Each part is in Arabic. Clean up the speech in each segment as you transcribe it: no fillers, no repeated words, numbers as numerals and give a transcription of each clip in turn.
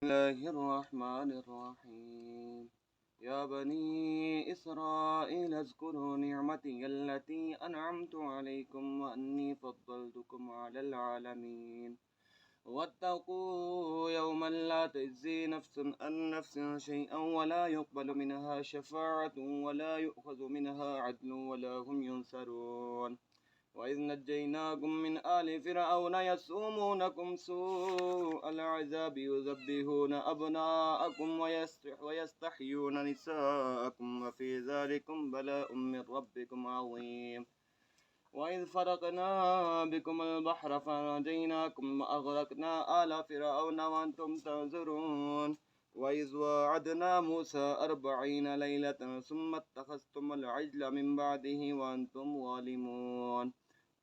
الله الرحمن الرحيم. يا بني إسرائيل اذكروا نعمتي التي أنعمت عليكم وأني فضلتكم على العالمين. واتقوا يوما لا تجزي نفس عن نفس شيئا ولا يقبل منها شفاعة ولا يؤخذ منها عدل ولا هم ينصرون. وإذ نجيناكم من آل فرعون يسومونكم سوء العذاب يذبحون أبناءكم ويستحيون نساءكم وفي ذلكم بلاء من ربكم عظيم. وإذ فرقنا بكم البحر فنجيناكم وأغرقنا آل فرعون وأنتم تنظرون. وإذ وعدنا موسى 40 ليلة ثم اتخذتم العجل من بعده وأنتم ظالمون.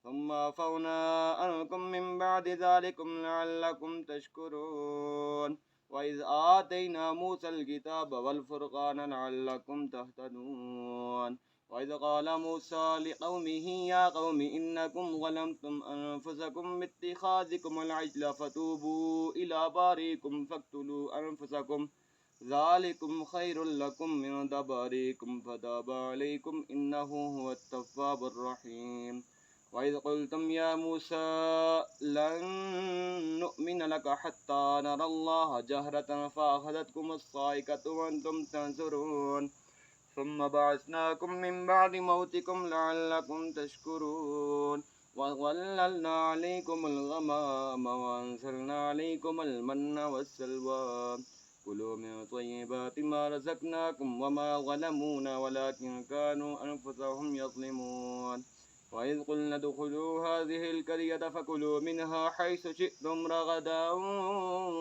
ثم عفونا عنكم من بعد ذلكم لعلكم تشكرون. وإذ آتينا موسى الكتاب والفرقان لعلكم تهتدون. وإذ قال موسى لقومه يا قوم إنكم ظلمتم أنفسكم باتخاذكم العجل فتوبوا إلى بارئكم فاقتلوا أنفسكم ذلكم خير لكم من بارئكم فتاب عليكم إنه هو التواب الرحيم. وإذ قلتم يا موسى لن نؤمن لك حتى نرى الله جهرة فأخذتكم الصاعقة وأنتم تنظرون. ثم بعثناكم من بعد موتكم لعلكم تشكرون. وظللنا عليكم الغمام وأنزلنا عليكم المن والسلوى. كلوا من طيبات ما رزقناكم وما ظلمونا ولكن كانوا أنفسهم يظلمون. وإذ قلنا ادخلوا هذه القرية فكلوا منها حيث شئتم رغدا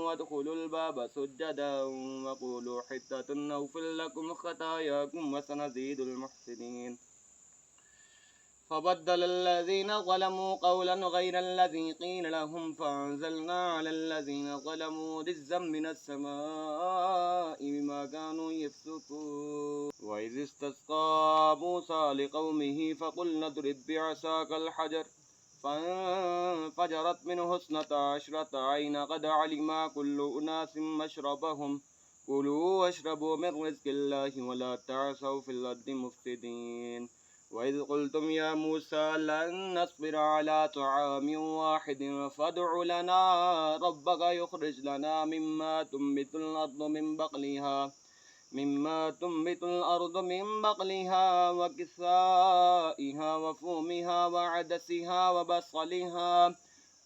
وادخلوا الباب سجدا وقولوا حتة نغفر لكم خطاياكم وسنزيد المحسنين. فبدل الذين ظلموا قولا غير الذي قيل لهم فأنزلنا على الذين ظلموا رجزا من السماء بما كانوا يفسقون. وإذ استسقى موسى لقومه فقلنا اضرب بعصاك الحجر فانفجرت منه 12 عينا قد علم كل أناس مشربهم كلوا واشربوا من رزق الله ولا تعثوا في الأرض مفسدين. وإذ قلتم يا موسى لن نصبر على طعام واحد فادع لنا ربك يخرج لنا مما تنبت الأرض من بقلها وكسائها وفومها وعدسها وبصلها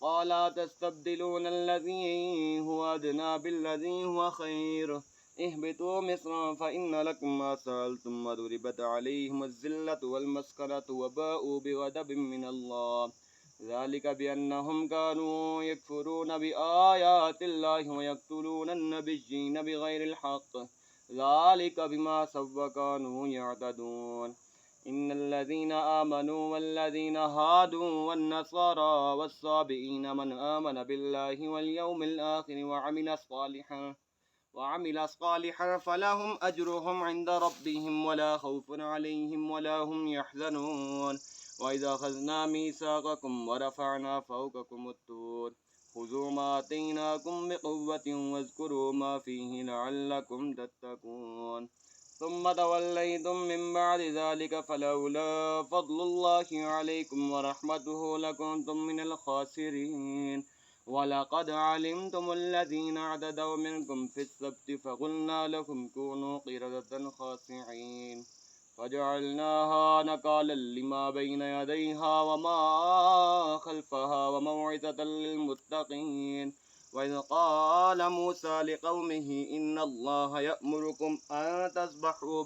قال تستبدلون الذي هو أدنى بالذي هو خير اهبطوا مصرا فإن لكم ما سألتم وضربت عليهم الذلة والمسكنة وباءوا بغضب من الله ذلك بأنهم كانوا يكفرون بآيات الله ويقتلون النبيين بغير الحق ذلك بما عصوا وكانوا يعتدون. إن الذين آمنوا والذين هادوا والنصارى والصابئين من آمن بالله واليوم الآخر وعمل صالحا فلهم أجرهم عند ربهم ولا خوف عليهم ولا هم يحزنون. وإذا أخذنا ميثاقكم ورفعنا فوقكم الطور خذوا ما آتيناكم بقوة واذكروا ما فيه لعلكم تتقون. ثم توليتم من بعد ذلك فلولا فضل الله عليكم ورحمته لكنتم من الخاسرين. ولقد علمتم الذين اعتدوا منكم في السبت فقلنا لهم كونوا قردة خاسعين فجعلناها نكالا لما بين يديها وما خلفها وموعظة للمتقين. وإذ قال موسى لقومه إن الله يأمركم أن تذبحوا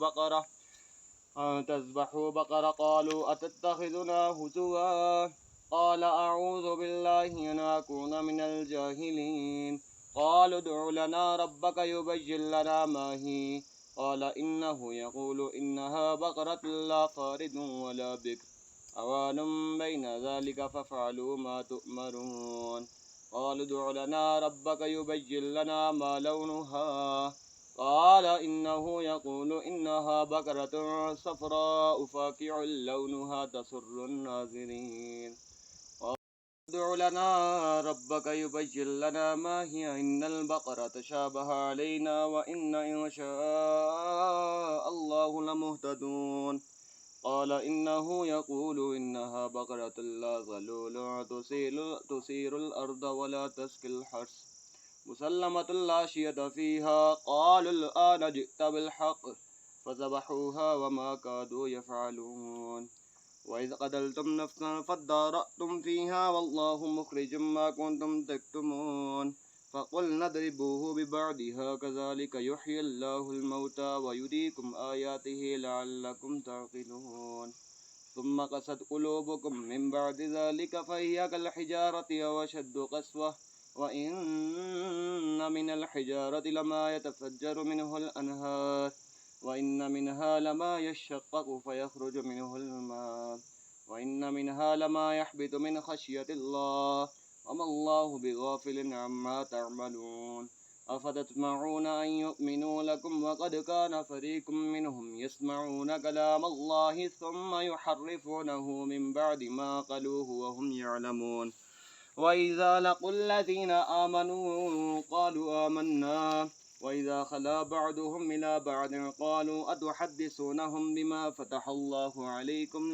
بقرة قالوا أتتخذنا هزوا قال أعوذ بالله أن أكون من الجاهلين. قالوا ادع لنا ربك يبين لنا ما هي قال إنه يقول إنها بقرة لا فارض ولا بكر أوان بين ذلك فافعلوا ما تؤمرون. قالوا ادع لنا ربك يبين لنا ما لونها قال إنه يقول إنها بقرة صفراء فاقع لونها تسر الناظرين. ادع لنا ربك يبين لنا ما هي إن البقرة تشابه علينا وإن إن شاء الله لمهتدون قال إنه يقول إنها بقرة لا ظلول تثير الأرض ولا تسقي الحرث مسلمة لا شية فيها قالوا الآن جئت بالحق فذبحوها وما كادوا يفعلون وإذ قتلتم نفسا فادارأتم فيها والله مخرج ما كنتم تكتمون فقلنا اضربوه ببعضها كذلك يحيي الله الموتى ويريكم آياته لعلكم تعقلون ثم قست قلوبكم من بعد ذلك فهي كالحجارة أو أشد قسوة وإن من الحجارة لما يتفجر منه الأنهار وإن منها لما يشقق فيخرج منه الماء وإن منها لما يحبط من خشية الله وما الله بغافل عما تعملون أفتطمعون أن يؤمنوا لكم وقد كان فريق منهم يسمعون كلام الله ثم يحرفونه من بعد ما قالوه وهم يعلمون وإذا لقوا الذين آمنوا قالوا آمنا وإذا خلا بعضهم إلى بعض قالوا أتحدثونهم بما فتح الله عليكم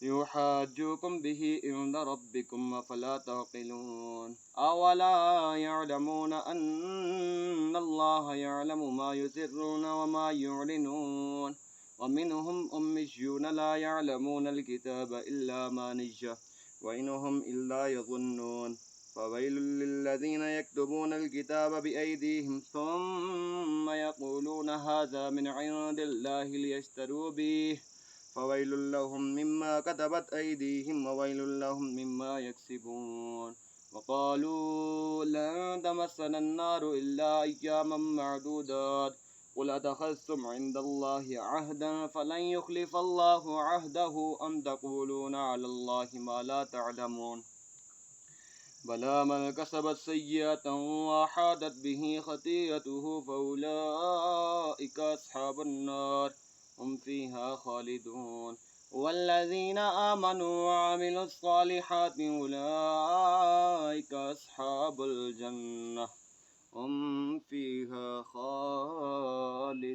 ليحاجوكم به عند ربكم أفلا تعقلون أولا يعلمون أن الله يعلم ما يسرون وما يعلنون ومنهم أميون لا يعلمون الكتاب إلا ما نجه وإنهم إلا يظنون فويل للذين يكتبون الكتاب بأيديهم ثم يقولون هذا من عند الله ليشتروا به فويل لهم مما كتبت أيديهم وويل لهم مما يكسبون وقالوا لن تمسنا النار إلا أياما معدودات قل أتخذتم عند الله عهدا فلن يخلف الله عهده أم تقولون على الله ما لا تعلمون بلى من كسبت سيئة وحادت به خطيئته فأولئك أصحاب النار هم فيها خالدون والذين آمنوا وعملوا الصالحات أولئك أصحاب الجنة هم فيها خالدون